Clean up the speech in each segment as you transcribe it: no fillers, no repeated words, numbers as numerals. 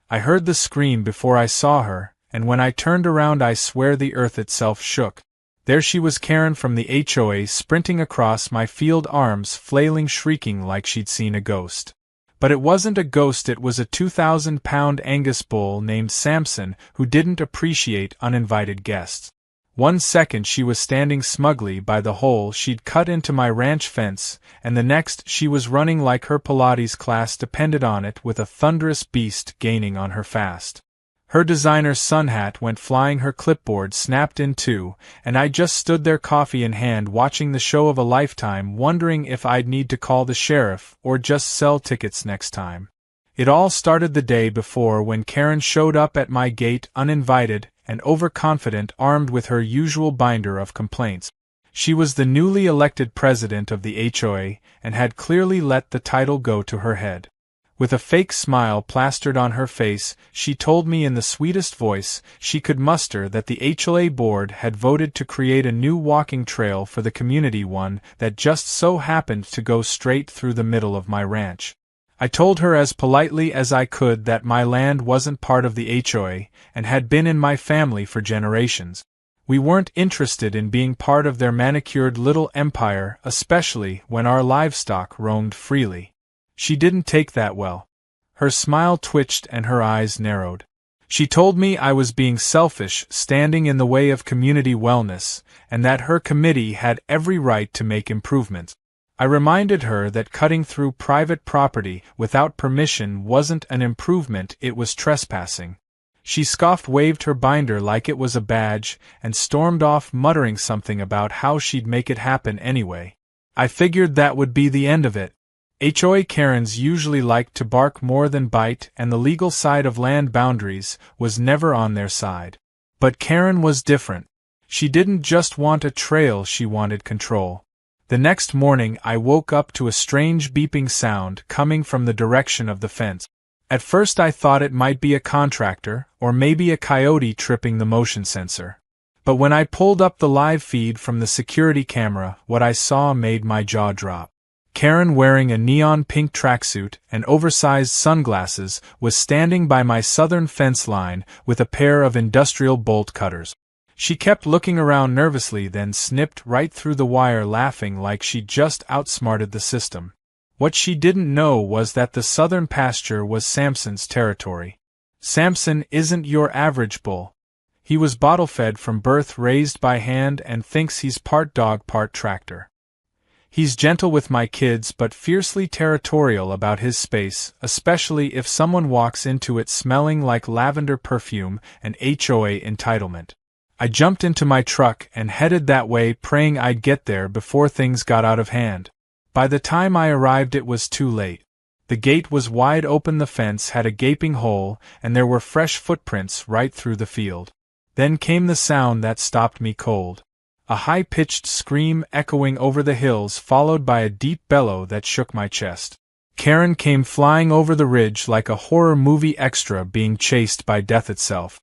I heard the scream before I saw her, and when I turned around I swear the earth itself shook. There she was, Karen from the HOA, sprinting across my field, arms flailing, shrieking like she'd seen a ghost. But it wasn't a ghost, it was a 2,000-pound Angus bull named Samson who didn't appreciate uninvited guests. 1 second she was standing smugly by the hole she'd cut into my ranch fence, and the next she was running like her Pilates class depended on it, with a thunderous beast gaining on her fast. Her designer sun hat went flying, her clipboard snapped in two, and I just stood there, coffee in hand, watching the show of a lifetime, wondering if I'd need to call the sheriff or just sell tickets next time. It all started the day before when Karen showed up at my gate uninvited and overconfident, armed with her usual binder of complaints. She was the newly elected president of the HOA and had clearly let the title go to her head. With a fake smile plastered on her face, she told me in the sweetest voice she could muster that the HOA board had voted to create a new walking trail for the community, one that just so happened to go straight through the middle of my ranch. I told her as politely as I could that my land wasn't part of the HOA and had been in my family for generations. We weren't interested in being part of their manicured little empire, especially when our livestock roamed freely. She didn't take that well. Her smile twitched and her eyes narrowed. She told me I was being selfish, standing in the way of community wellness, and that her committee had every right to make improvements. I reminded her that cutting through private property without permission wasn't an improvement, it was trespassing. She scoffed, waved her binder like it was a badge, and stormed off, muttering something about how she'd make it happen anyway. I figured that would be the end of it. HOA Karens usually liked to bark more than bite, and the legal side of land boundaries was never on their side. But Karen was different. She didn't just want a trail, she wanted control. The next morning I woke up to a strange beeping sound coming from the direction of the fence. At first I thought it might be a contractor, or maybe a coyote tripping the motion sensor. But when I pulled up the live feed from the security camera, what I saw made my jaw drop. Karen, wearing a neon pink tracksuit and oversized sunglasses, was standing by my southern fence line with a pair of industrial bolt cutters. She kept looking around nervously, then snipped right through the wire, laughing like she'd just outsmarted the system. What she didn't know was that the southern pasture was Samson's territory. Samson isn't your average bull. He was bottle-fed from birth, raised by hand, and thinks he's part dog, part tractor. He's gentle with my kids but fiercely territorial about his space, especially if someone walks into it smelling like lavender perfume and HOA entitlement. I jumped into my truck and headed that way, praying I'd get there before things got out of hand. By the time I arrived it was too late. The gate was wide open, the fence had a gaping hole, and there were fresh footprints right through the field. Then came the sound that stopped me cold. A high-pitched scream echoing over the hills, followed by a deep bellow that shook my chest. Karen came flying over the ridge like a horror movie extra being chased by death itself.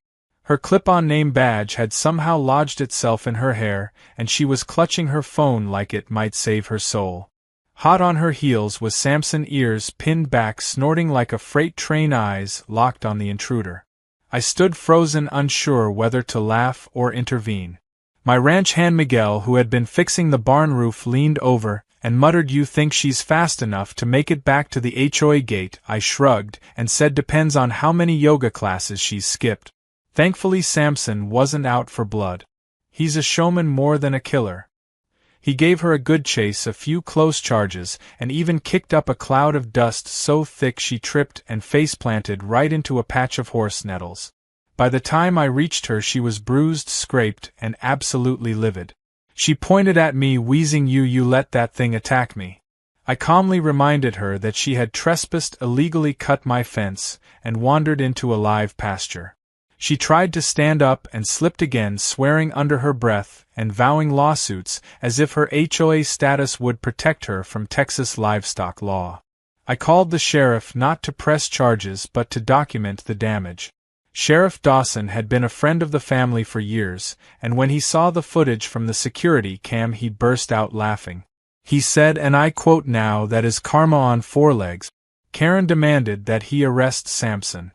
Her clip-on name badge had somehow lodged itself in her hair, and she was clutching her phone like it might save her soul. Hot on her heels was Samson, ears pinned back, snorting like a freight train, eyes locked on the intruder. I stood frozen, unsure whether to laugh or intervene. My ranch hand Miguel, who had been fixing the barn roof, leaned over and muttered, "You think she's fast enough to make it back to the HOA gate?" I shrugged and said, "Depends on how many yoga classes she's skipped." Thankfully Samson wasn't out for blood. He's a showman more than a killer. He gave her a good chase, a few close charges, and even kicked up a cloud of dust so thick she tripped and face-planted right into a patch of horse nettles. By the time I reached her she was bruised, scraped, and absolutely livid. She pointed at me, wheezing, You let that thing attack me." I calmly reminded her that she had trespassed, illegally cut my fence, and wandered into a live pasture. She tried to stand up and slipped again, swearing under her breath and vowing lawsuits as if her HOA status would protect her from Texas livestock law. I called the sheriff, not to press charges but to document the damage. Sheriff Dawson had been a friend of the family for years, and when he saw the footage from the security cam he burst out laughing. He said, and I quote, "Now that is karma on four legs." Karen demanded that he arrest Samson.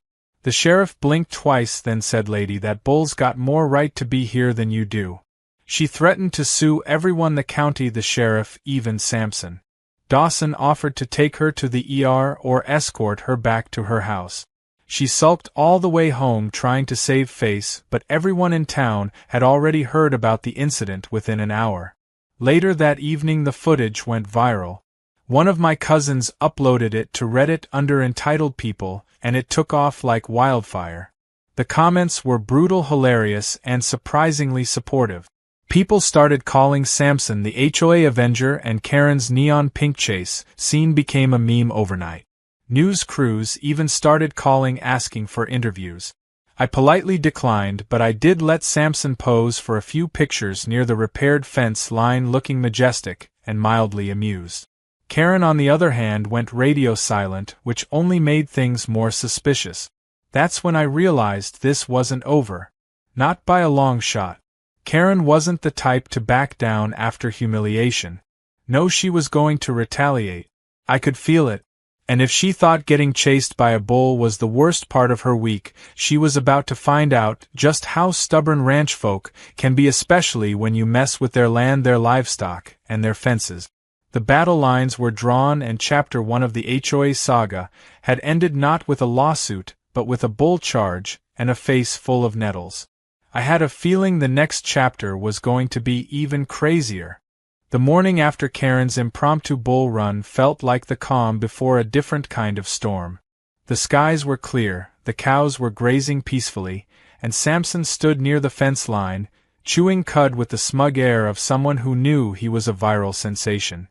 The sheriff blinked twice, then said, "Lady, that bull's got more right to be here than you do." She threatened to sue everyone, the county, the sheriff, even Sampson. Dawson offered to take her to the ER or escort her back to her house. She sulked all the way home trying to save face, but everyone in town had already heard about the incident within an hour. Later that evening the footage went viral. One of my cousins uploaded it to Reddit under entitled people, and it took off like wildfire. The comments were brutal, hilarious, and surprisingly supportive. People started calling Sampson the HOA Avenger, and Karen's neon pink chase scene became a meme overnight. News crews even started calling, asking for interviews. I politely declined, but I did let Sampson pose for a few pictures near the repaired fence line, looking majestic and mildly amused. Karen, on the other hand, went radio silent, which only made things more suspicious. That's when I realized this wasn't over. Not by a long shot. Karen wasn't the type to back down after humiliation. No, she was going to retaliate. I could feel it. And if she thought getting chased by a bull was the worst part of her week, she was about to find out just how stubborn ranch folk can be, especially when you mess with their land, their livestock, and their fences. The battle lines were drawn, and Chapter 1 of the HOA saga had ended not with a lawsuit, but with a bull charge and a face full of nettles. I had a feeling the next chapter was going to be even crazier. The morning after Karen's impromptu bull run felt like the calm before a different kind of storm. The skies were clear, the cows were grazing peacefully, and Sampson stood near the fence line, chewing cud with the smug air of someone who knew he was a viral sensation.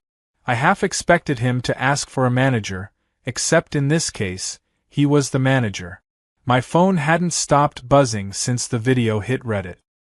I half expected him to ask for a manager, except in this case, he was the manager. My phone hadn't stopped buzzing since the video hit Reddit.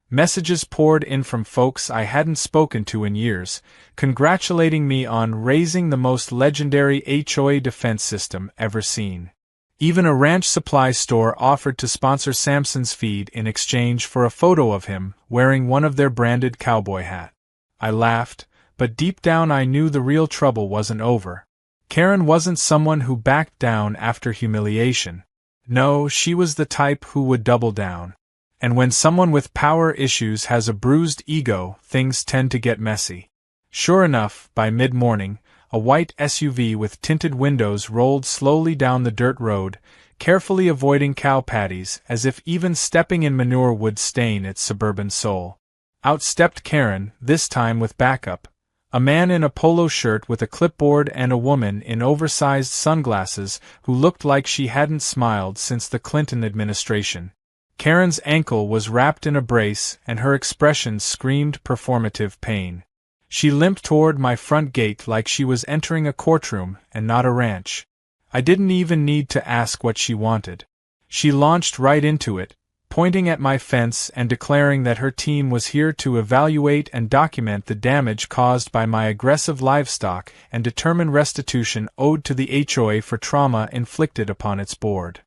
Messages poured in from folks I hadn't spoken to in years, congratulating me on raising the most legendary HOA defense system ever seen. Even a ranch supply store offered to sponsor Sampson's feed in exchange for a photo of him wearing one of their branded cowboy hat. I laughed, but deep down I knew the real trouble wasn't over. Karen wasn't someone who backed down after humiliation. No, she was the type who would double down. And when someone with power issues has a bruised ego, things tend to get messy. Sure enough, by mid-morning, a white SUV with tinted windows rolled slowly down the dirt road, carefully avoiding cow patties as if even stepping in manure would stain its suburban soul. Out stepped Karen, this time with backup. A man in a polo shirt with a clipboard and a woman in oversized sunglasses who looked like she hadn't smiled since the Clinton administration. Karen's ankle was wrapped in a brace and her expression screamed performative pain. She limped toward my front gate like she was entering a courtroom and not a ranch. I didn't even need to ask what she wanted. She launched right into it, pointing at my fence and declaring that her team was here to evaluate and document the damage caused by my aggressive livestock and determine restitution owed to the HOA for trauma inflicted upon its board.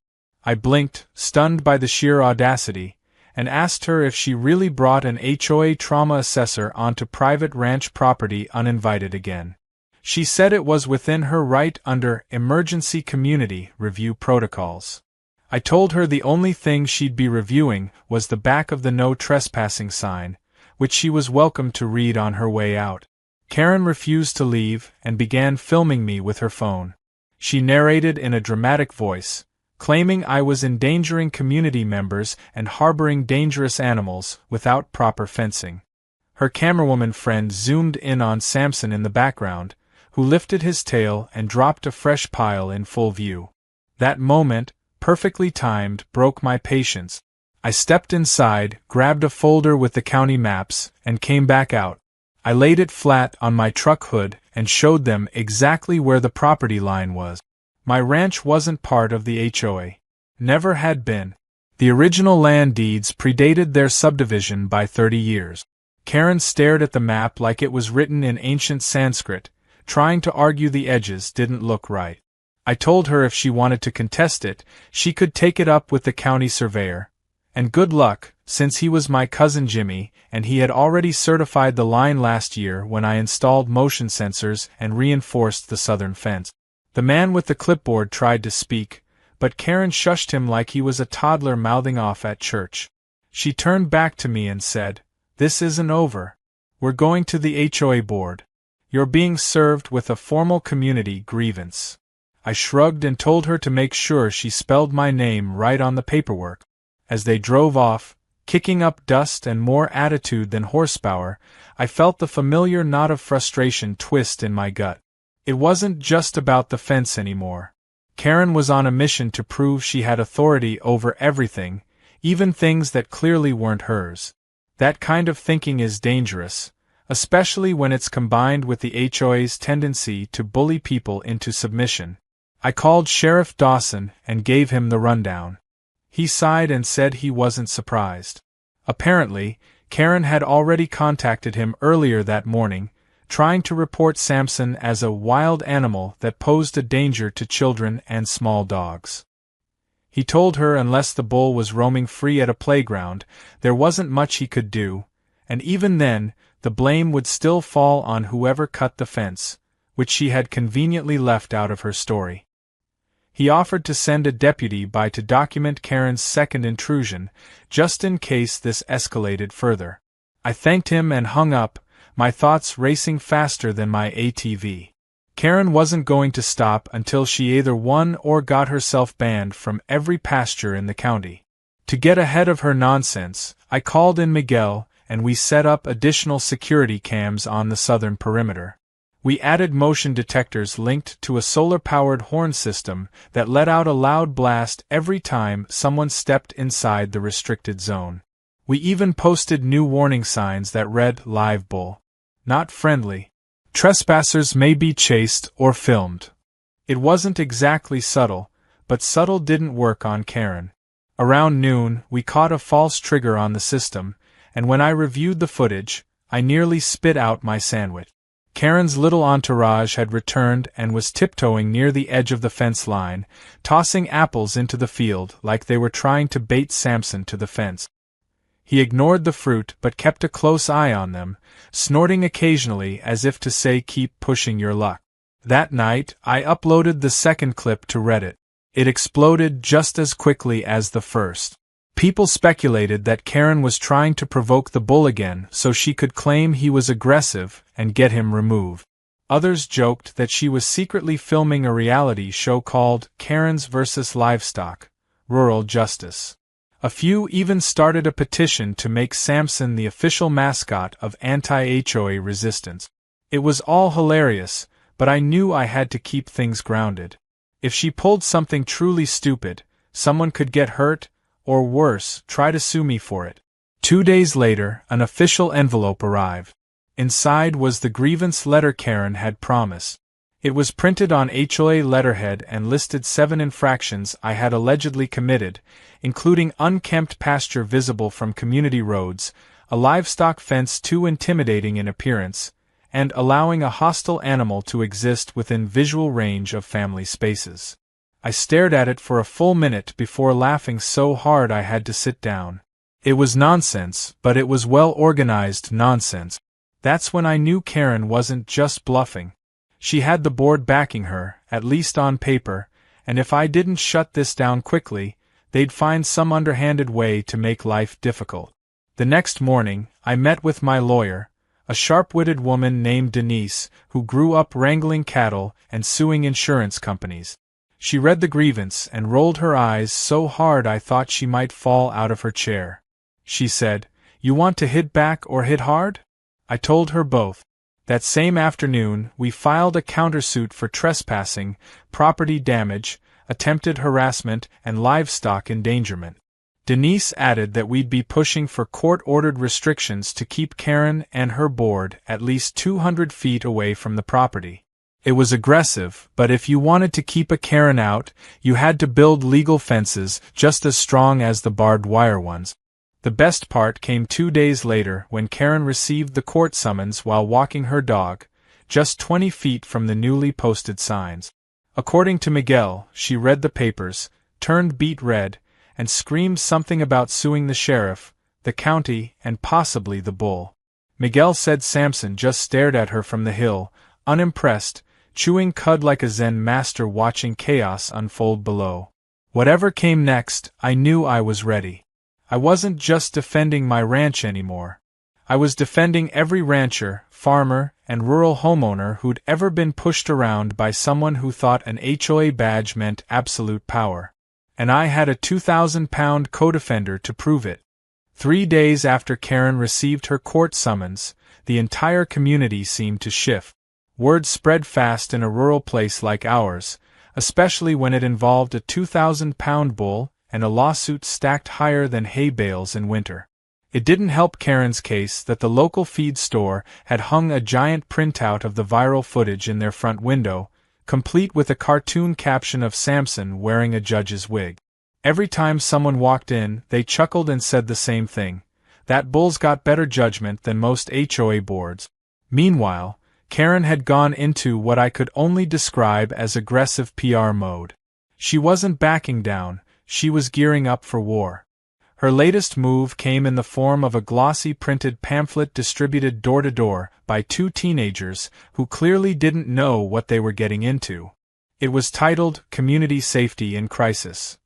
I blinked, stunned by the sheer audacity, and asked her if she really brought an HOA trauma assessor onto private ranch property uninvited again. She said it was within her right under emergency community review protocols. I told her the only thing she'd be reviewing was the back of the no trespassing sign, which she was welcome to read on her way out. Karen refused to leave and began filming me with her phone. She narrated in a dramatic voice, claiming I was endangering community members and harboring dangerous animals without proper fencing. Her camerawoman friend zoomed in on Sampson in the background, who lifted his tail and dropped a fresh pile in full view. That moment, perfectly timed, broke my patience. I stepped inside, grabbed a folder with the county maps, and came back out. I laid it flat on my truck hood and showed them exactly where the property line was. My ranch wasn't part of the HOA. Never had been. The original land deeds predated their subdivision by 30 years. Karen stared at the map like it was written in ancient Sanskrit, trying to argue the edges didn't look right. I told her if she wanted to contest it, she could take it up with the county surveyor. And good luck, since he was my cousin Jimmy, and he had already certified the line last year when I installed motion sensors and reinforced the southern fence. The man with the clipboard tried to speak, but Karen shushed him like he was a toddler mouthing off at church. She turned back to me and said, "This isn't over. We're going to the HOA board. You're being served with a formal community grievance." I shrugged and told her to make sure she spelled my name right on the paperwork. As they drove off, kicking up dust and more attitude than horsepower, I felt the familiar knot of frustration twist in my gut. It wasn't just about the fence anymore. Karen was on a mission to prove she had authority over everything, even things that clearly weren't hers. That kind of thinking is dangerous, especially when it's combined with the HOA's tendency to bully people into submission. I called Sheriff Dawson and gave him the rundown. He sighed and said he wasn't surprised. Apparently, Karen had already contacted him earlier that morning, trying to report Samson as a wild animal that posed a danger to children and small dogs. He told her unless the bull was roaming free at a playground, there wasn't much he could do, and even then, the blame would still fall on whoever cut the fence, which she had conveniently left out of her story. He offered to send a deputy by to document Karen's second intrusion, just in case this escalated further. I thanked him and hung up, my thoughts racing faster than my ATV. Karen wasn't going to stop until she either won or got herself banned from every pasture in the county. To get ahead of her nonsense, I called in Miguel, and we set up additional security cams on the southern perimeter. We added motion detectors linked to a solar-powered horn system that let out a loud blast every time someone stepped inside the restricted zone. We even posted new warning signs that read "Live Bull. Not friendly. Trespassers may be chased or filmed." It wasn't exactly subtle, but subtle didn't work on Karen. Around noon, we caught a false trigger on the system, and when I reviewed the footage, I nearly spit out my sandwich. Karen's little entourage had returned and was tiptoeing near the edge of the fence line, tossing apples into the field like they were trying to bait Samson to the fence. He ignored the fruit but kept a close eye on them, snorting occasionally as if to say keep pushing your luck. That night, I uploaded the second clip to Reddit. It exploded just as quickly as the first. People speculated that Karen was trying to provoke the bull again so she could claim he was aggressive and get him removed. Others joked that she was secretly filming a reality show called Karen's vs. Livestock, Rural Justice. A few even started a petition to make Samson the official mascot of anti-HOA resistance. It was all hilarious, but I knew I had to keep things grounded. If she pulled something truly stupid, someone could get hurt, or worse, try to sue me for it. 2 days later, an official envelope arrived. Inside was the grievance letter Karen had promised. It was printed on HOA letterhead and listed 7 infractions I had allegedly committed, including unkempt pasture visible from community roads, a livestock fence too intimidating in appearance, and allowing a hostile animal to exist within visual range of family spaces. I stared at it for a full minute before laughing so hard I had to sit down. It was nonsense, but it was well-organized nonsense. That's when I knew Karen wasn't just bluffing. She had the board backing her, at least on paper, and if I didn't shut this down quickly, they'd find some underhanded way to make life difficult. The next morning, I met with my lawyer, a sharp-witted woman named Denise, who grew up wrangling cattle and suing insurance companies. She read the grievance and rolled her eyes so hard I thought she might fall out of her chair. She said, "You want to hit back or hit hard?" I told her both. That same afternoon, we filed a countersuit for trespassing, property damage, attempted harassment, and livestock endangerment. Denise added that we'd be pushing for court-ordered restrictions to keep Karen and her board at least 200 feet away from the property. It was aggressive, but if you wanted to keep a Karen out, you had to build legal fences just as strong as the barbed wire ones. The best part came 2 days later when Karen received the court summons while walking her dog, just 20 feet from the newly posted signs. According to Miguel, she read the papers, turned beet red, and screamed something about suing the sheriff, the county, and possibly the bull. Miguel said Samson just stared at her from the hill, unimpressed, chewing cud like a Zen master watching chaos unfold below. Whatever came next, I knew I was ready. I wasn't just defending my ranch anymore. I was defending every rancher, farmer, and rural homeowner who'd ever been pushed around by someone who thought an HOA badge meant absolute power. And I had a 2,000-pound co-defender to prove it. 3 days after Karen received her court summons, the entire community seemed to shift. Word spread fast in a rural place like ours, especially when it involved a 2,000-pound bull and a lawsuit stacked higher than hay bales in winter. It didn't help Karen's case that the local feed store had hung a giant printout of the viral footage in their front window, complete with a cartoon caption of Samson wearing a judge's wig. Every time someone walked in, they chuckled and said the same thing. That bull's got better judgment than most HOA boards. Meanwhile, Karen had gone into what I could only describe as aggressive PR mode. She wasn't backing down, she was gearing up for war. Her latest move came in the form of a glossy printed pamphlet distributed door-to-door by 2 teenagers who clearly didn't know what they were getting into. It was titled Community Safety in Crisis.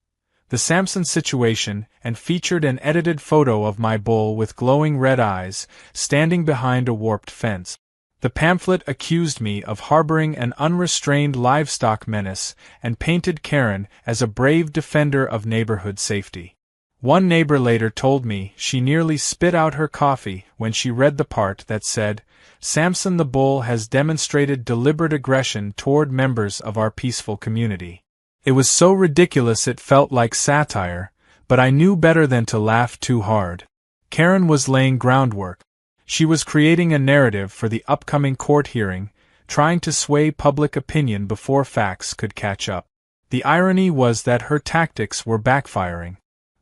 The Samson situation, and featured an edited photo of my bull with glowing red eyes, standing behind a warped fence. The pamphlet accused me of harboring an unrestrained livestock menace and painted Karen as a brave defender of neighborhood safety. One neighbor later told me she nearly spit out her coffee when she read the part that said, "Samson the bull has demonstrated deliberate aggression toward members of our peaceful community." It was so ridiculous it felt like satire, but I knew better than to laugh too hard. Karen was laying groundwork. She was creating a narrative for the upcoming court hearing, trying to sway public opinion before facts could catch up. The irony was that her tactics were backfiring.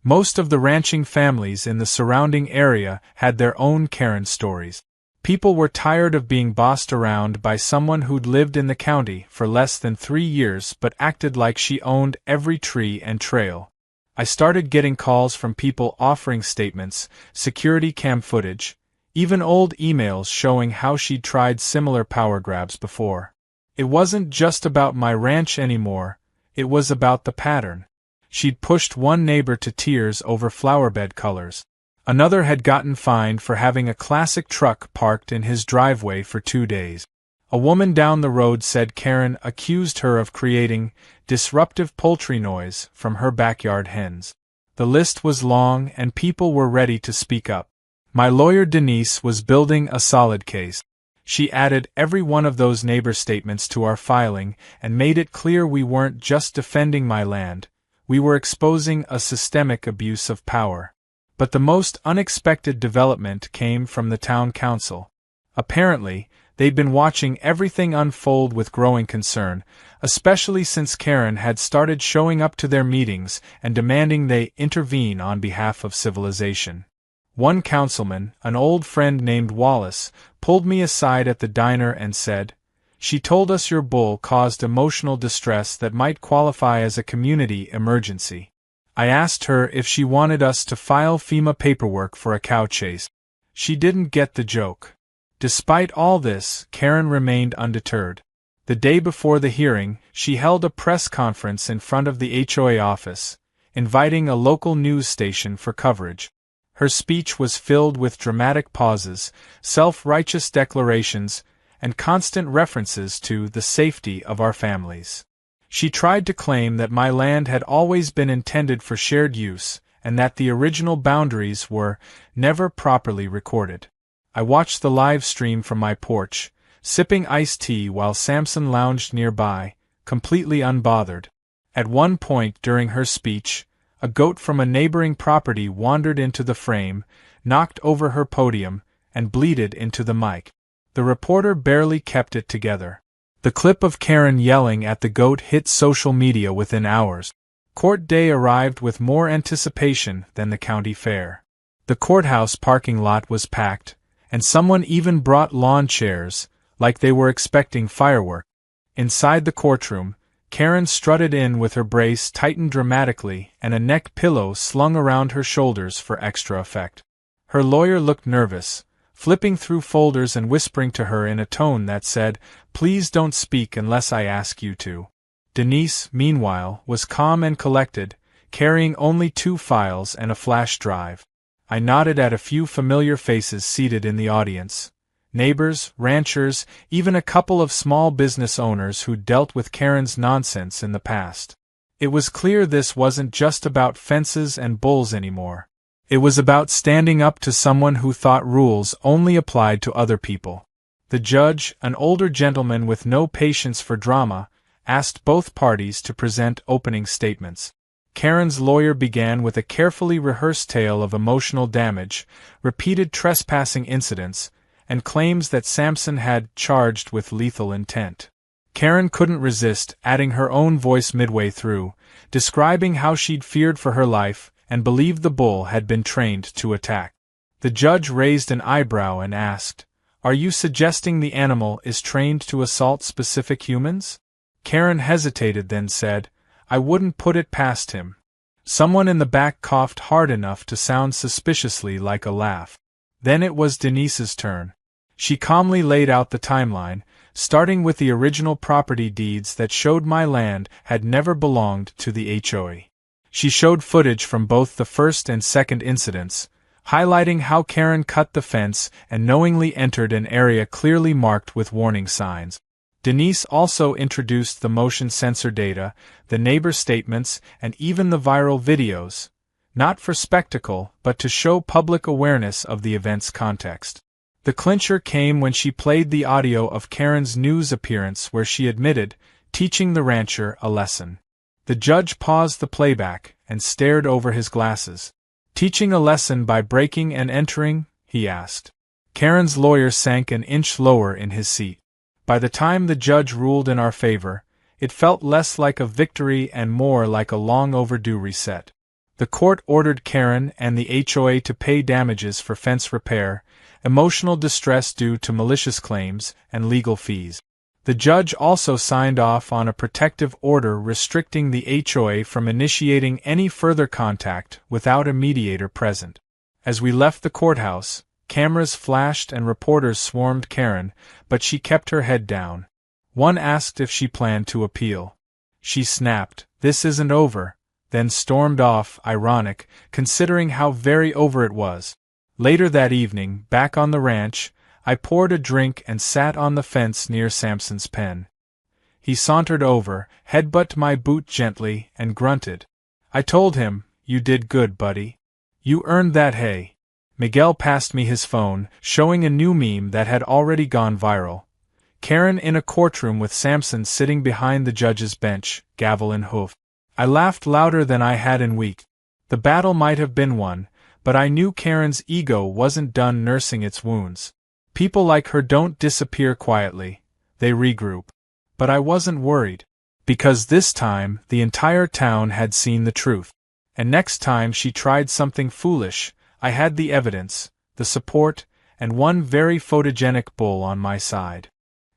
Most of the ranching families in the surrounding area had their own Karen stories. People were tired of being bossed around by someone who'd lived in the county for less than 3 years but acted like she owned every tree and trail. I started getting calls from people offering statements, security cam footage, even old emails showing how she'd tried similar power grabs before. It wasn't just about my ranch anymore, it was about the pattern. She'd pushed one neighbor to tears over flowerbed colors. Another had gotten fined for having a classic truck parked in his driveway for 2 days. A woman down the road said Karen accused her of creating disruptive poultry noise from her backyard hens. The list was long and people were ready to speak up. My lawyer Denise was building a solid case. She added every one of those neighbor statements to our filing and made it clear we weren't just defending my land, we were exposing a systemic abuse of power. But the most unexpected development came from the town council. Apparently, they'd been watching everything unfold with growing concern, especially since Karen had started showing up to their meetings and demanding they intervene on behalf of civilization. One councilman, an old friend named Wallace, pulled me aside at the diner and said, "She told us your bull caused emotional distress that might qualify as a community emergency." I asked her if she wanted us to file FEMA paperwork for a cow chase. She didn't get the joke. Despite all this, Karen remained undeterred. The day before the hearing, she held a press conference in front of the HOA office, inviting a local news station for coverage. Her speech was filled with dramatic pauses, self-righteous declarations, and constant references to the safety of our families. She tried to claim that my land had always been intended for shared use, and that the original boundaries were never properly recorded. I watched the live stream from my porch, sipping iced tea while Samson lounged nearby, completely unbothered. At one point during her speech, a goat from a neighboring property wandered into the frame, knocked over her podium, and bleated into the mic. The reporter barely kept it together. The clip of Karen yelling at the goat hit social media within hours. Court day arrived with more anticipation than the county fair. The courthouse parking lot was packed, and someone even brought lawn chairs, like they were expecting fireworks. Inside the courtroom, Karen strutted in with her brace tightened dramatically and a neck pillow slung around her shoulders for extra effect. Her lawyer looked nervous, flipping through folders and whispering to her in a tone that said, "Please don't speak unless I ask you to." Denise, meanwhile, was calm and collected, carrying only 2 files and a flash drive. I nodded at a few familiar faces seated in the audience. Neighbors, ranchers, even a couple of small business owners who'd dealt with Karen's nonsense in the past. It was clear this wasn't just about fences and bulls anymore. It was about standing up to someone who thought rules only applied to other people. The judge, an older gentleman with no patience for drama, asked both parties to present opening statements. Karen's lawyer began with a carefully rehearsed tale of emotional damage, repeated trespassing incidents, and claims that Sampson had charged with lethal intent. Karen couldn't resist adding her own voice midway through, describing how she'd feared for her life and believed the bull had been trained to attack. The judge raised an eyebrow and asked, "Are you suggesting the animal is trained to assault specific humans?" Karen hesitated, then said, "I wouldn't put it past him." Someone in the back coughed hard enough to sound suspiciously like a laugh. Then it was Denise's turn. She calmly laid out the timeline, starting with the original property deeds that showed my land had never belonged to the HOA. She showed footage from both the first and second incidents, highlighting how Karen cut the fence and knowingly entered an area clearly marked with warning signs. Denise also introduced the motion sensor data, the neighbor statements, and even the viral videos, not for spectacle, but to show public awareness of the event's context. The clincher came when she played the audio of Karen's news appearance where she admitted teaching the rancher a lesson. The judge paused the playback and stared over his glasses. "Teaching a lesson by breaking and entering?" he asked. Karen's lawyer sank an inch lower in his seat. By the time the judge ruled in our favor, it felt less like a victory and more like a long overdue reset. The court ordered Karen and the HOA to pay damages for fence repair, emotional distress due to malicious claims, and legal fees. The judge also signed off on a protective order restricting the HOA from initiating any further contact without a mediator present. As we left the courthouse, cameras flashed and reporters swarmed Karen, but she kept her head down. One asked if she planned to appeal. She snapped, "This isn't over," then stormed off, ironic, considering how very over it was. Later that evening, back on the ranch, I poured a drink and sat on the fence near Sampson's pen. He sauntered over, headbutted my boot gently, and grunted. I told him, "You did good, buddy. You earned that hay." Miguel passed me his phone, showing a new meme that had already gone viral. Karen in a courtroom with Sampson sitting behind the judge's bench, gavel in hoof. I laughed louder than I had in weeks. The battle might have been won, but I knew Karen's ego wasn't done nursing its wounds. People like her don't disappear quietly, they regroup. But I wasn't worried. Because this time, the entire town had seen the truth. And next time she tried something foolish, I had the evidence, the support, and one very photogenic bull on my side.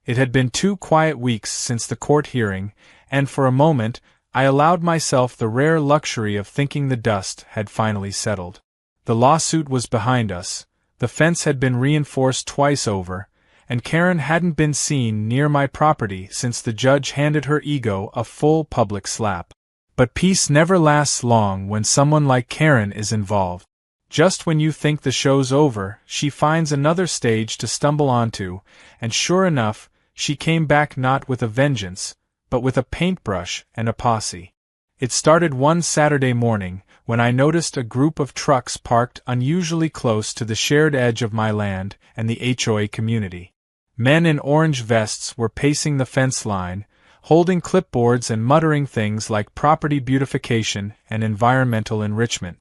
It had been 2 quiet weeks since the court hearing, and for a moment, I allowed myself the rare luxury of thinking the dust had finally settled. The lawsuit was behind us, the fence had been reinforced twice over, and Karen hadn't been seen near my property since the judge handed her ego a full public slap. But peace never lasts long when someone like Karen is involved. Just when you think the show's over, she finds another stage to stumble onto, and sure enough, she came back not with a vengeance, but with a paintbrush and a posse. It started one Saturday morning, when I noticed a group of trucks parked unusually close to the shared edge of my land and the HOA community. Men in orange vests were pacing the fence line, holding clipboards and muttering things like property beautification and environmental enrichment.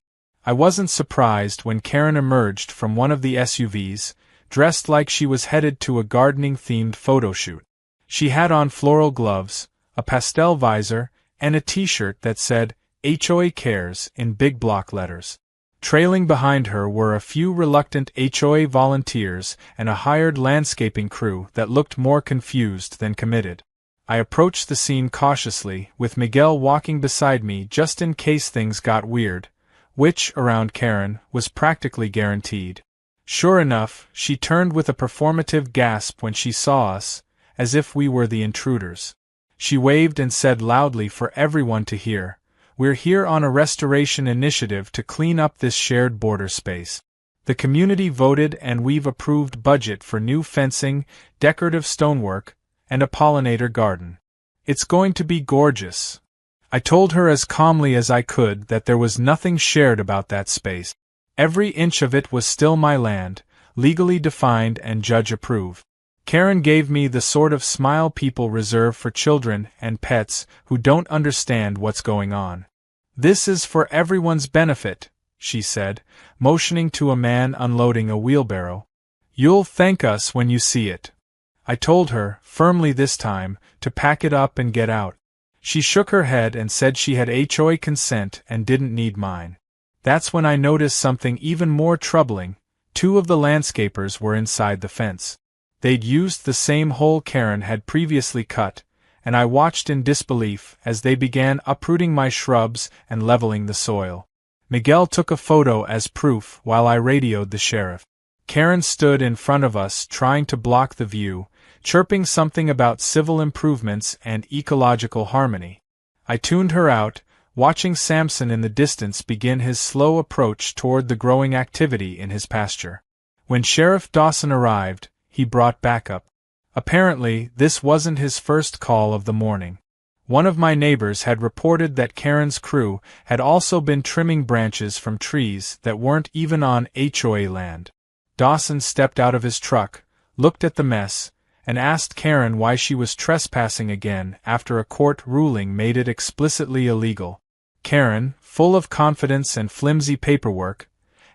I wasn't surprised when Karen emerged from one of the SUVs, dressed like she was headed to a gardening-themed photo shoot. She had on floral gloves, a pastel visor, and a t-shirt that said, HOA Cares in big block letters. Trailing behind her were a few reluctant HOA volunteers and a hired landscaping crew that looked more confused than committed. I approached the scene cautiously, with Miguel walking beside me just in case things got weird, which, around Karen, was practically guaranteed. Sure enough, she turned with a performative gasp when she saw us, as if we were the intruders. She waved and said loudly for everyone to hear, "We're here on a restoration initiative to clean up this shared border space. The community voted and we've approved budget for new fencing, decorative stonework, and a pollinator garden. It's going to be gorgeous." I told her as calmly as I could that there was nothing shared about that space. Every inch of it was still my land, legally defined and judge-approved. Karen gave me the sort of smile people reserve for children and pets who don't understand what's going on. "This is for everyone's benefit," she said, motioning to a man unloading a wheelbarrow. "You'll thank us when you see it." I told her, firmly this time, to pack it up and get out. She shook her head and said she had HOA consent and didn't need mine. That's when I noticed something even more troubling. 2 of the landscapers were inside the fence. They'd used the same hole Karen had previously cut, and I watched in disbelief as they began uprooting my shrubs and leveling the soil. Miguel took a photo as proof while I radioed the sheriff. Karen stood in front of us trying to block the view, chirping something about civil improvements and ecological harmony. I tuned her out, watching Samson in the distance begin his slow approach toward the growing activity in his pasture. When Sheriff Dawson arrived, he brought backup. Apparently, this wasn't his first call of the morning. One of my neighbors had reported that Karen's crew had also been trimming branches from trees that weren't even on HOA land. Dawson stepped out of his truck, looked at the mess, and asked Karen why she was trespassing again after a court ruling made it explicitly illegal. Karen, full of confidence and flimsy paperwork,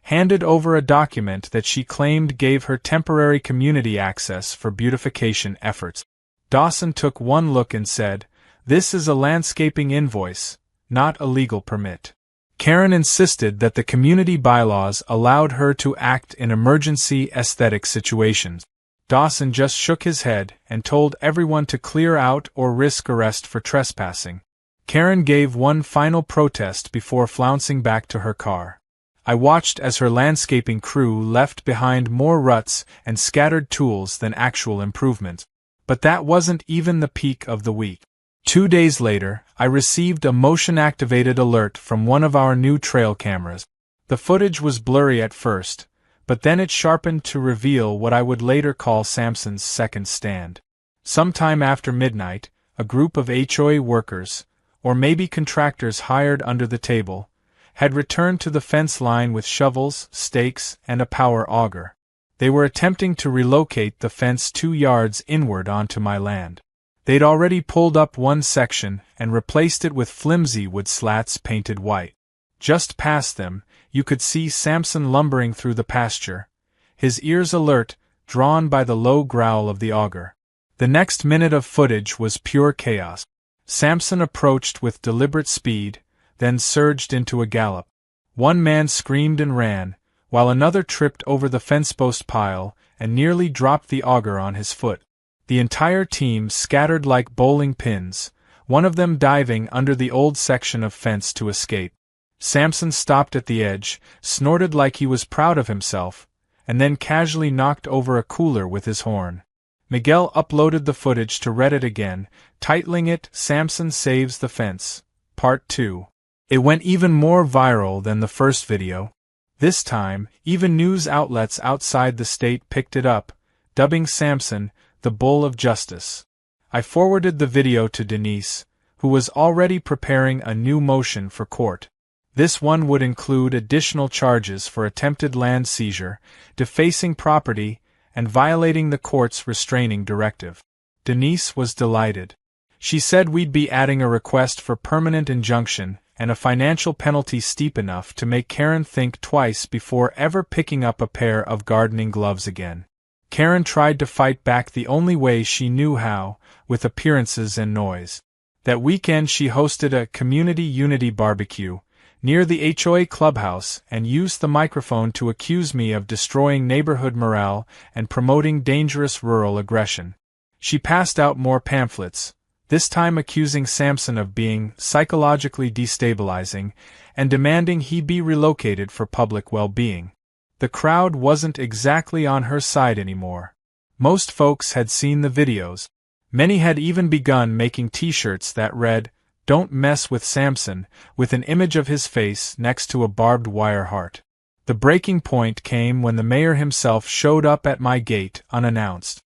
handed over a document that she claimed gave her temporary community access for beautification efforts. Dawson took one look and said, "This is a landscaping invoice, not a legal permit." Karen insisted that the community bylaws allowed her to act in emergency aesthetic situations. Dawson just shook his head and told everyone to clear out or risk arrest for trespassing. Karen gave one final protest before flouncing back to her car. I watched as her landscaping crew left behind more ruts and scattered tools than actual improvements. But that wasn't even the peak of the week. 2 days later, I received a motion-activated alert from one of our new trail cameras. The footage was blurry at first, but then it sharpened to reveal what I would later call Samson's second stand. Sometime after midnight, a group of HOA workers, or maybe contractors hired under the table, had returned to the fence line with shovels, stakes, and a power auger. They were attempting to relocate the fence 2 yards inward onto my land. They'd already pulled up one section and replaced it with flimsy wood slats painted white. Just past them, you could see Samson lumbering through the pasture, his ears alert, drawn by the low growl of the auger. The next minute of footage was pure chaos. Samson approached with deliberate speed, then surged into a gallop. One man screamed and ran, while another tripped over the fence-post pile and nearly dropped the auger on his foot. The entire team scattered like bowling pins, one of them diving under the old section of fence to escape. Samson stopped at the edge, snorted like he was proud of himself, and then casually knocked over a cooler with his horn. Miguel uploaded the footage to Reddit again, titling it "Samson Saves the Fence, Part 2. It went even more viral than the first video. This time, even news outlets outside the state picked it up, dubbing Samson the Bull of Justice. I forwarded the video to Denise, who was already preparing a new motion for court. This one would include additional charges for attempted land seizure, defacing property, and violating the court's restraining directive. Denise was delighted. She said we'd be adding a request for permanent injunction and a financial penalty steep enough to make Karen think twice before ever picking up a pair of gardening gloves again. Karen tried to fight back the only way she knew how, with appearances and noise. That weekend she hosted a community unity barbecue near the HOA clubhouse and used the microphone to accuse me of destroying neighborhood morale and promoting dangerous rural aggression. She passed out more pamphlets, this time accusing Samson of being psychologically destabilizing and demanding he be relocated for public well-being. The crowd wasn't exactly on her side anymore. Most folks had seen the videos. Many had even begun making t-shirts that read, "Don't mess with Samson," with an image of his face next to a barbed wire heart. The breaking point came when the mayor himself showed up at my gate unannounced.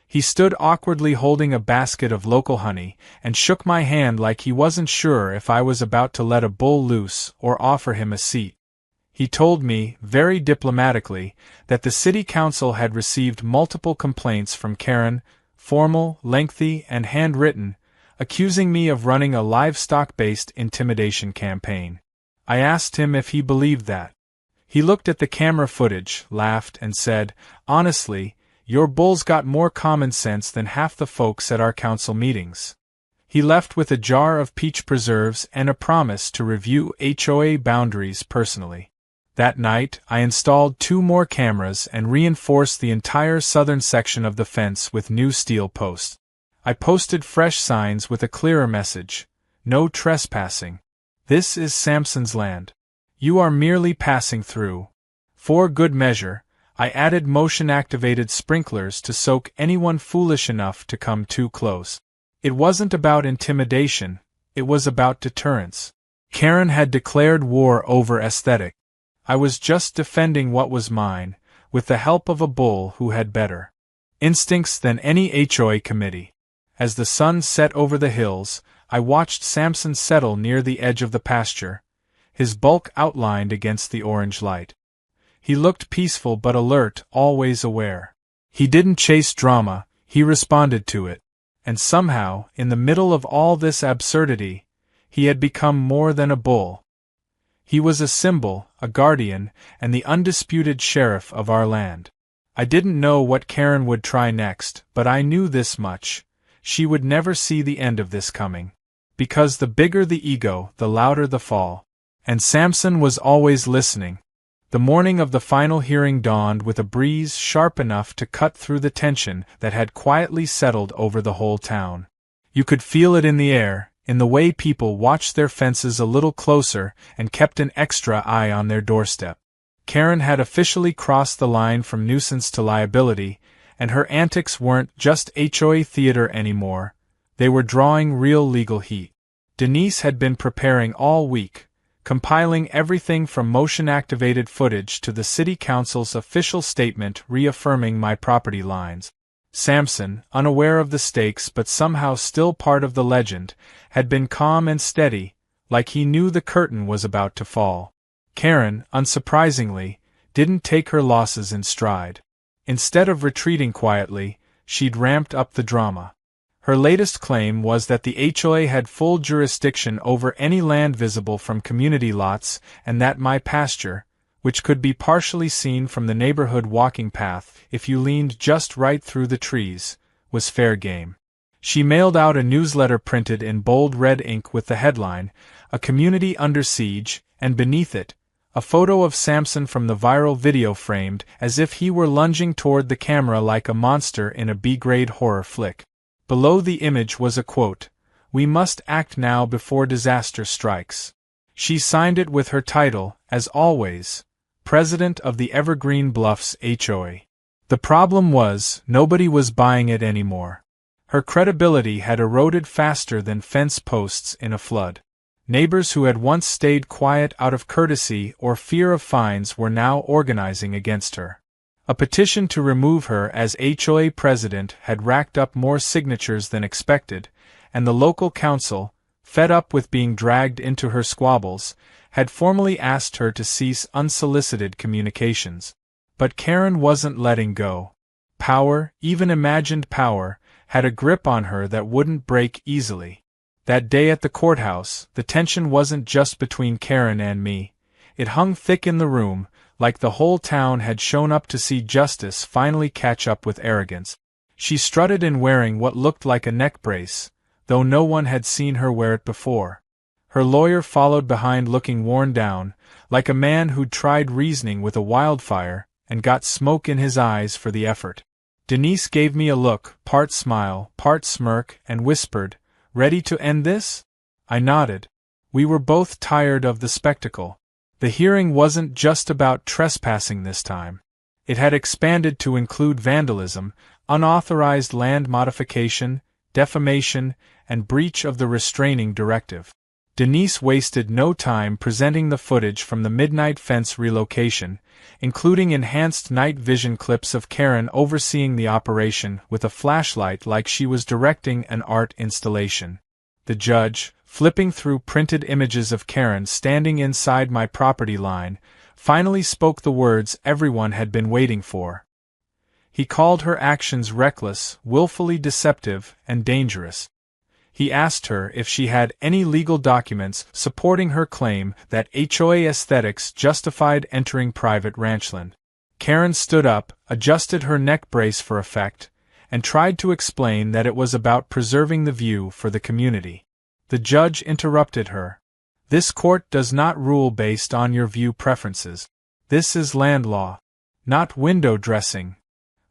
He stood awkwardly holding a basket of local honey and shook my hand like he wasn't sure if I was about to let a bull loose or offer him a seat. He told me, very diplomatically, that the city council had received multiple complaints from Karen, formal, lengthy, and handwritten, accusing me of running a livestock-based intimidation campaign. I asked him if he believed that. He looked at the camera footage, laughed, and said, "Honestly, your bull's got more common sense than half the folks at our council meetings." He left with a jar of peach preserves and a promise to review HOA boundaries personally. That night, I installed 2 more cameras and reinforced the entire southern section of the fence with new steel posts. I posted fresh signs with a clearer message: "No trespassing. This is Samson's land. You are merely passing through." For good measure, I added motion-activated sprinklers to soak anyone foolish enough to come too close. It wasn't about intimidation, it was about deterrence. Karen had declared war over aesthetic. I was just defending what was mine, with the help of a bull who had better instincts than any HOA committee. As the sun set over the hills, I watched Samson settle near the edge of the pasture, his bulk outlined against the orange light. He looked peaceful but alert, always aware. He didn't chase drama, he responded to it. And somehow, in the middle of all this absurdity, he had become more than a bull. He was a symbol, a guardian, and the undisputed sheriff of our land. I didn't know what Karen would try next, but I knew this much: she would never see the end of this coming. Because the bigger the ego, the louder the fall. And Samson was always listening. The morning of the final hearing dawned with a breeze sharp enough to cut through the tension that had quietly settled over the whole town. You could feel it in the air, in the way people watched their fences a little closer and kept an extra eye on their doorstep. Karen had officially crossed the line from nuisance to liability, and her antics weren't just HOA theater anymore, they were drawing real legal heat. Denise had been preparing all week, compiling everything from motion-activated footage to the city council's official statement reaffirming my property lines. Samson, unaware of the stakes but somehow still part of the legend, had been calm and steady, like he knew the curtain was about to fall. Karen, unsurprisingly, didn't take her losses in stride. Instead of retreating quietly, she'd ramped up the drama. Her latest claim was that the HOA had full jurisdiction over any land visible from community lots and that my pasture, which could be partially seen from the neighborhood walking path if you leaned just right through the trees, was fair game. She mailed out a newsletter printed in bold red ink with the headline, "A Community Under Siege," and beneath it, a photo of Samson from the viral video framed as if he were lunging toward the camera like a monster in a B-grade horror flick. Below the image was a quote, "We must act now before disaster strikes." She signed it with her title, as always, President of the Evergreen Bluffs HOA. The problem was, nobody was buying it anymore. Her credibility had eroded faster than fence posts in a flood. Neighbors who had once stayed quiet out of courtesy or fear of fines were now organizing against her. A petition to remove her as HOA president had racked up more signatures than expected, and the local council, fed up with being dragged into her squabbles, had formally asked her to cease unsolicited communications. But Karen wasn't letting go. Power, even imagined power, had a grip on her that wouldn't break easily. That day at the courthouse, the tension wasn't just between Karen and me. It hung thick in the room, like the whole town had shown up to see justice finally catch up with arrogance. She strutted in wearing what looked like a neck brace, though no one had seen her wear it before. Her lawyer followed behind looking worn down, like a man who'd tried reasoning with a wildfire and got smoke in his eyes for the effort. Denise gave me a look, part smile, part smirk, and whispered, "Ready to end this?" I nodded. We were both tired of the spectacle. The hearing wasn't just about trespassing this time. It had expanded to include vandalism, unauthorized land modification, defamation, and breach of the restraining directive. Denise wasted no time presenting the footage from the midnight fence relocation, including enhanced night vision clips of Karen overseeing the operation with a flashlight like she was directing an art installation. The judge, flipping through printed images of Karen standing inside my property line, finally spoke the words everyone had been waiting for. He called her actions reckless, willfully deceptive, and dangerous. He asked her if she had any legal documents supporting her claim that HOA aesthetics justified entering private ranchland. Karen stood up, adjusted her neck brace for effect, and tried to explain that it was about preserving the view for the community. The judge interrupted her. This court does not rule based on your view preferences. This is land law, not window dressing.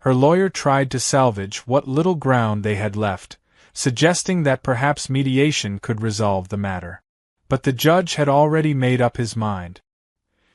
Her lawyer tried to salvage what little ground they had left, suggesting that perhaps mediation could resolve the matter. But the judge had already made up his mind.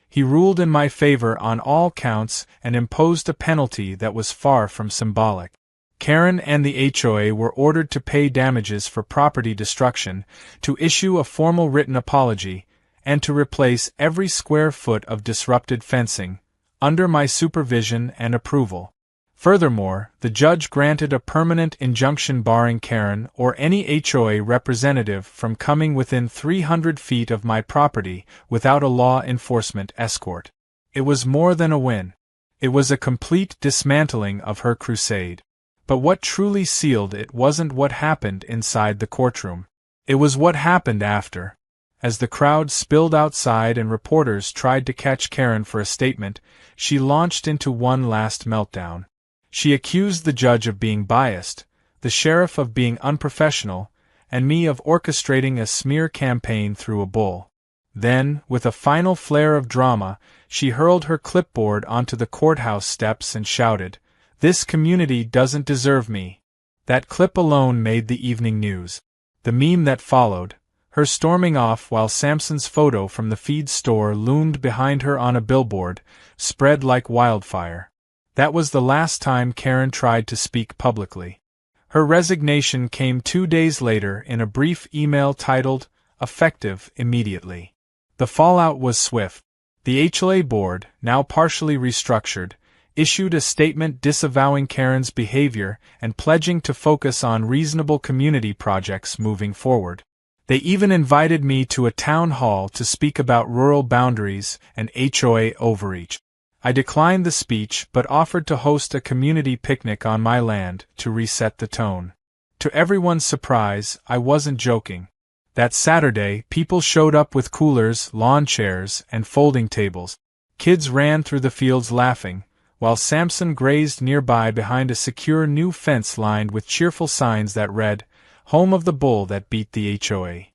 He ruled in my favor on all counts and imposed a penalty that was far from symbolic. Karen and the HOA were ordered to pay damages for property destruction, to issue a formal written apology, and to replace every square foot of disrupted fencing, under my supervision and approval. Furthermore, the judge granted a permanent injunction barring Karen or any HOA representative from coming within 300 feet of my property without a law enforcement escort. It was more than a win. It was a complete dismantling of her crusade. But what truly sealed it wasn't what happened inside the courtroom. It was what happened after. As the crowd spilled outside and reporters tried to catch Karen for a statement, she launched into one last meltdown. She accused the judge of being biased, the sheriff of being unprofessional, and me of orchestrating a smear campaign through a bull. Then, with a final flare of drama, she hurled her clipboard onto the courthouse steps and shouted, "This community doesn't deserve me." That clip alone made the evening news. The meme that followed, her storming off while Sampson's photo from the feed store loomed behind her on a billboard, spread like wildfire. That was the last time Karen tried to speak publicly. Her resignation came 2 days later in a brief email titled, "Effective immediately." The fallout was swift. The HOA board, now partially restructured, issued a statement disavowing Karen's behavior and pledging to focus on reasonable community projects moving forward. They even invited me to a town hall to speak about rural boundaries and HOA overreach. I declined the speech but offered to host a community picnic on my land to reset the tone. To everyone's surprise, I wasn't joking. That Saturday, people showed up with coolers, lawn chairs, and folding tables. Kids ran through the fields laughing, while Sampson grazed nearby behind a secure new fence lined with cheerful signs that read, "Home of the Bull that Beat the HOA."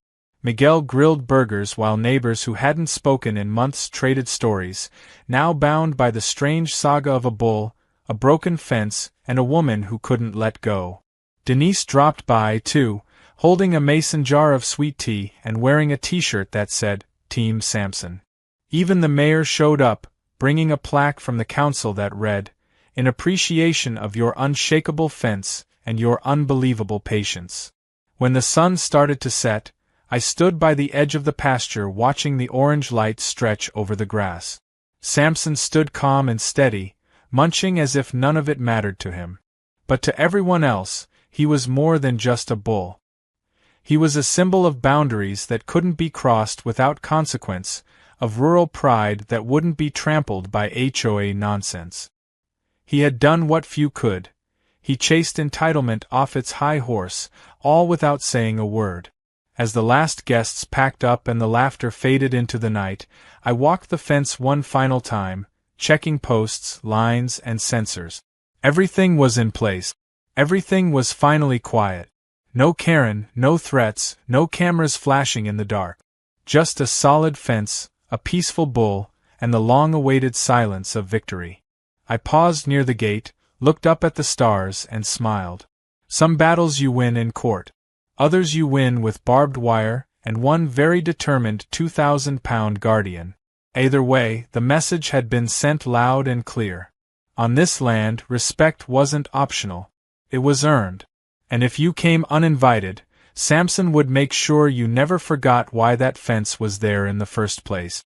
Miguel grilled burgers while neighbors who hadn't spoken in months traded stories, now bound by the strange saga of a bull, a broken fence, and a woman who couldn't let go. Denise dropped by, too, holding a mason jar of sweet tea and wearing a t-shirt that said, "Team Sampson." Even the mayor showed up, bringing a plaque from the council that read, "In appreciation of your unshakable fence and your unbelievable patience." When the sun started to set, I stood by the edge of the pasture watching the orange light stretch over the grass. Sampson stood calm and steady, munching as if none of it mattered to him. But to everyone else, he was more than just a bull. He was a symbol of boundaries that couldn't be crossed without consequence, of rural pride that wouldn't be trampled by HOA nonsense. He had done what few could. He chased entitlement off its high horse, all without saying a word. As the last guests packed up and the laughter faded into the night, I walked the fence one final time, checking posts, lines, and sensors. Everything was in place. Everything was finally quiet. No Karen, no threats, no cameras flashing in the dark. Just a solid fence, a peaceful bull, and the long-awaited silence of victory. I paused near the gate, looked up at the stars, and smiled. Some battles you win in court. Others you win with barbed wire, and one very determined 2,000-pound guardian. Either way, the message had been sent loud and clear. On this land, respect wasn't optional. It was earned. and if you came uninvited, Samson would make sure you never forgot why that fence was there in the first place.